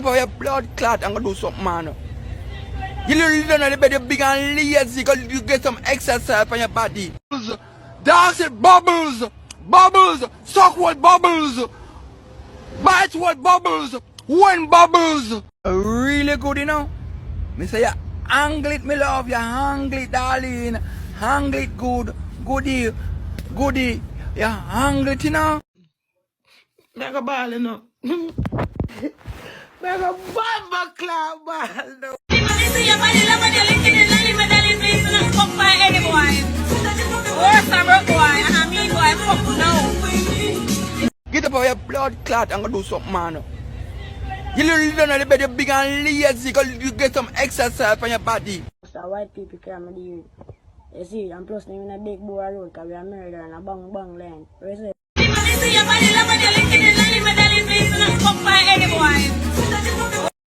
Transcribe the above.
up on your blood clot and go do something, man. You little don't know the bed, you big and lazy, because you get some exercise on your body. Dance it, bubbles, bubbles, suck what bubbles, bite what bubbles, when bubbles. Really good, you know. Me say, you angle it, me love, you angle it, darling. Angle it good, goodie, goodie. You angle it, you know. Make a ball, you know. Make a bomba clap ball, no. Get up on your blood clot and go do something, man. You little don't know the bed, you big and lazy, because you get some exercise on your body. So white people can't deal with. You see, and plus them in a big boy road, because we are murder and a bang bang land. What you say?